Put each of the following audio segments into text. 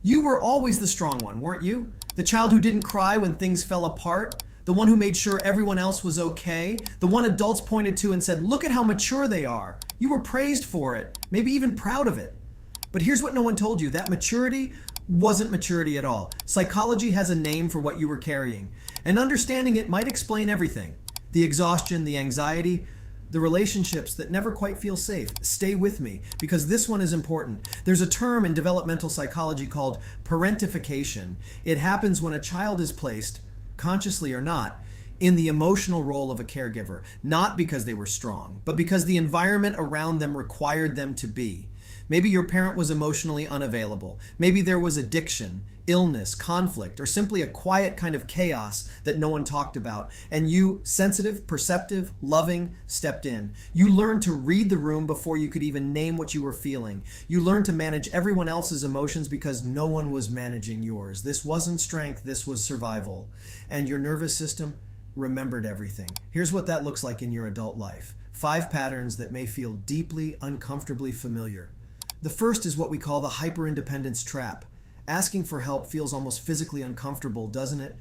You were always the strong one, weren't you? The child who didn't cry when things fell apart, the one who made sure everyone else was okay, the one adults pointed to and said, "Look at how mature they are." You were praised for it, maybe even proud of it. But here's what no one told you: that maturity wasn't maturity at all. Psychology has a name for what you were carrying, and understanding it might explain everything. The exhaustion, the anxiety, the relationships that never quite feel safe. Stay with me, because this one is important. There's a term in developmental psychology called parentification. It happens when a child is placed, consciously or not, in the emotional role of a caregiver, not because they were strong, but because the environment around them required them to be. Maybe your parent was emotionally unavailable. Maybe there was addiction, illness, conflict, or simply a quiet kind of chaos that no one talked about. And you, sensitive, perceptive, loving, stepped in. You learned to read the room before you could even name what you were feeling. You learned to manage everyone else's emotions because no one was managing yours. This wasn't strength, this was survival. And your nervous system remembered everything. Here's what that looks like in your adult life. 5 patterns that may feel deeply, uncomfortably familiar. The first is what we call the hyper-independence trap. Asking for help feels almost physically uncomfortable, doesn't it?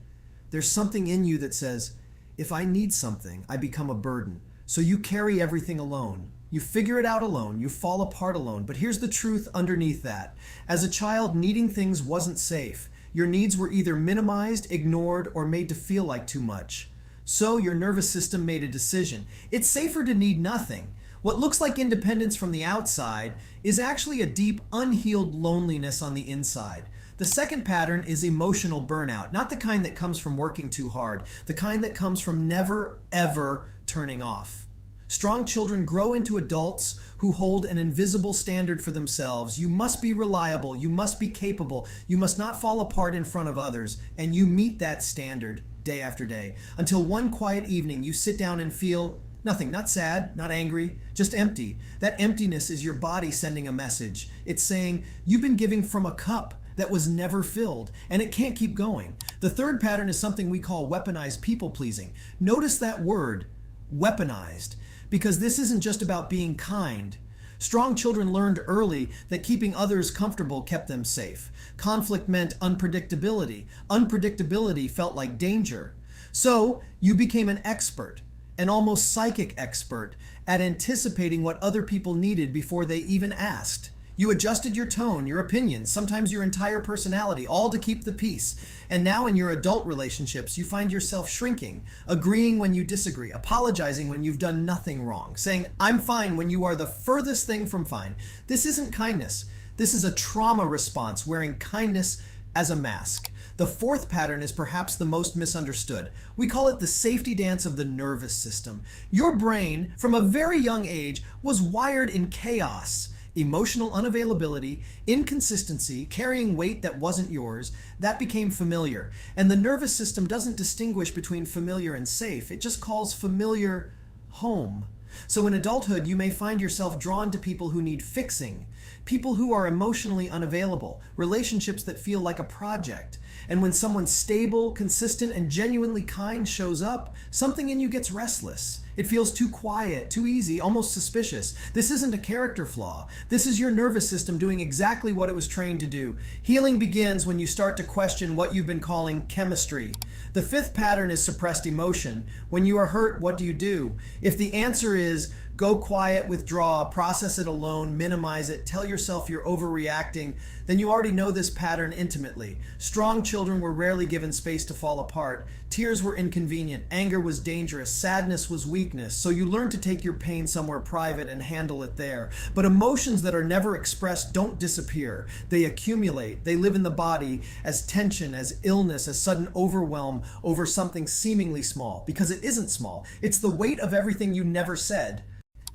There's something in you that says, if I need something, I become a burden. So you carry everything alone. You figure it out alone. You fall apart alone. But here's the truth underneath that. As a child, needing things wasn't safe. Your needs were either minimized, ignored, or made to feel like too much. So your nervous system made a decision. It's safer to need nothing. What looks like independence from the outside is actually a deep, unhealed loneliness on the inside. The second pattern is emotional burnout, not the kind that comes from working too hard, the kind that comes from never, ever turning off. Strong children grow into adults who hold an invisible standard for themselves. You must be reliable, you must be capable, you must not fall apart in front of others, and you meet that standard day after day, until one quiet evening you sit down and feel nothing, not sad, not angry, just empty. That emptiness is your body sending a message. It's saying, you've been giving from a cup that was never filled, and it can't keep going. The third pattern is something we call weaponized people-pleasing. Notice that word, weaponized, because this isn't just about being kind. Strong children learned early that keeping others comfortable kept them safe. Conflict meant unpredictability. Unpredictability felt like danger. So you became an expert, an almost psychic expert, at anticipating what other people needed before they even asked. You adjusted your tone, your opinions, sometimes your entire personality, all to keep the peace. And now in your adult relationships, you find yourself shrinking, agreeing when you disagree, apologizing when you've done nothing wrong, saying, "I'm fine," when you are the furthest thing from fine. This isn't kindness. This is a trauma response, wearing kindness as a mask. The fourth pattern is perhaps the most misunderstood. We call it the safety dance of the nervous system. Your brain, from a very young age, was wired in chaos. Emotional unavailability, inconsistency, carrying weight that wasn't yours, that became familiar. And the nervous system doesn't distinguish between familiar and safe. It just calls familiar home. So in adulthood, you may find yourself drawn to people who need fixing, people who are emotionally unavailable, relationships that feel like a project. And when someone stable, consistent, and genuinely kind shows up, something in you gets restless. It feels too quiet, too easy, almost suspicious. This isn't a character flaw. This is your nervous system doing exactly what it was trained to do. Healing begins when you start to question what you've been calling chemistry. The fifth pattern is suppressed emotion. When you are hurt, what do you do? If the answer is go quiet, withdraw, process it alone, minimize it, tell yourself you're overreacting, then you already know this pattern intimately. Strong children were rarely given space to fall apart. Tears were inconvenient. Anger was dangerous. Sadness was weakness. So you learn to take your pain somewhere private and handle it there. But emotions that are never expressed don't disappear. They accumulate. They live in the body as tension, as illness, as sudden overwhelm over something seemingly small. Because it isn't small. It's the weight of everything you never said.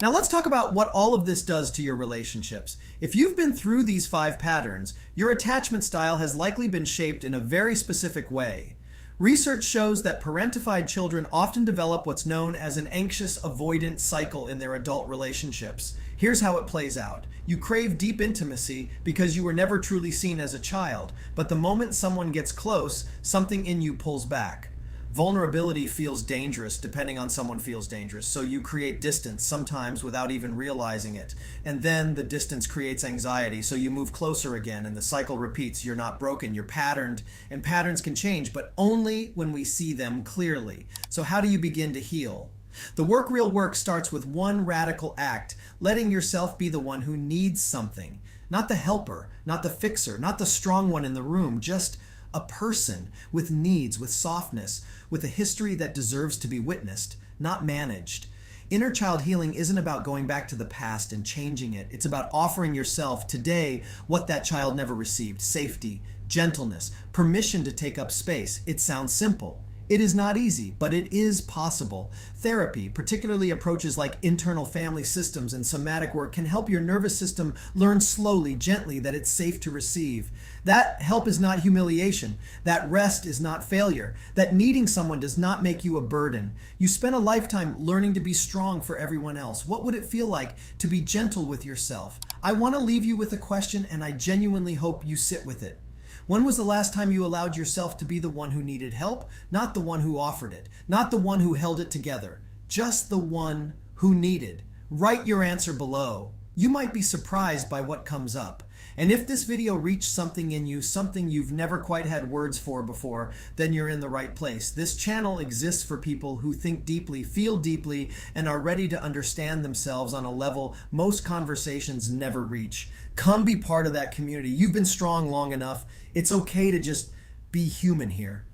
Now let's talk about what all of this does to your relationships. If you've been through these 5 patterns, your attachment style has likely been shaped in a very specific way. Research shows that parentified children often develop what's known as an anxious avoidant cycle in their adult relationships. Here's how it plays out. You crave deep intimacy because you were never truly seen as a child, but the moment someone gets close, something in you pulls back. Vulnerability feels dangerous depending on someone feels dangerous. So you create distance sometimes without even realizing it. And then the distance creates anxiety. So you move closer again and the cycle repeats. You're not broken, you're patterned, and patterns can change, but only when we see them clearly. So how do you begin to heal? The real work starts with one radical act, letting yourself be the one who needs something. Not the helper, not the fixer, not the strong one in the room, just a person with needs, with softness, with a history that deserves to be witnessed, not managed. Inner child healing isn't about going back to the past and changing it. It's about offering yourself today what that child never received: safety, gentleness, permission to take up space. It sounds simple. It is not easy, but it is possible. Therapy, particularly approaches like internal family systems and somatic work, can help your nervous system learn slowly, gently, that it's safe to receive. That help is not humiliation. That rest is not failure. That needing someone does not make you a burden. You spend a lifetime learning to be strong for everyone else. What would it feel like to be gentle with yourself? I want to leave you with a question, and I genuinely hope you sit with it. When was the last time you allowed yourself to be the one who needed help, not the one who offered it, not the one who held it together, just the one who needed? Write your answer below. You might be surprised by what comes up. And if this video reached something in you, something you've never quite had words for before, then you're in the right place. This channel exists for people who think deeply, feel deeply, and are ready to understand themselves on a level most conversations never reach. Come be part of that community. You've been strong long enough. It's okay to just be human here.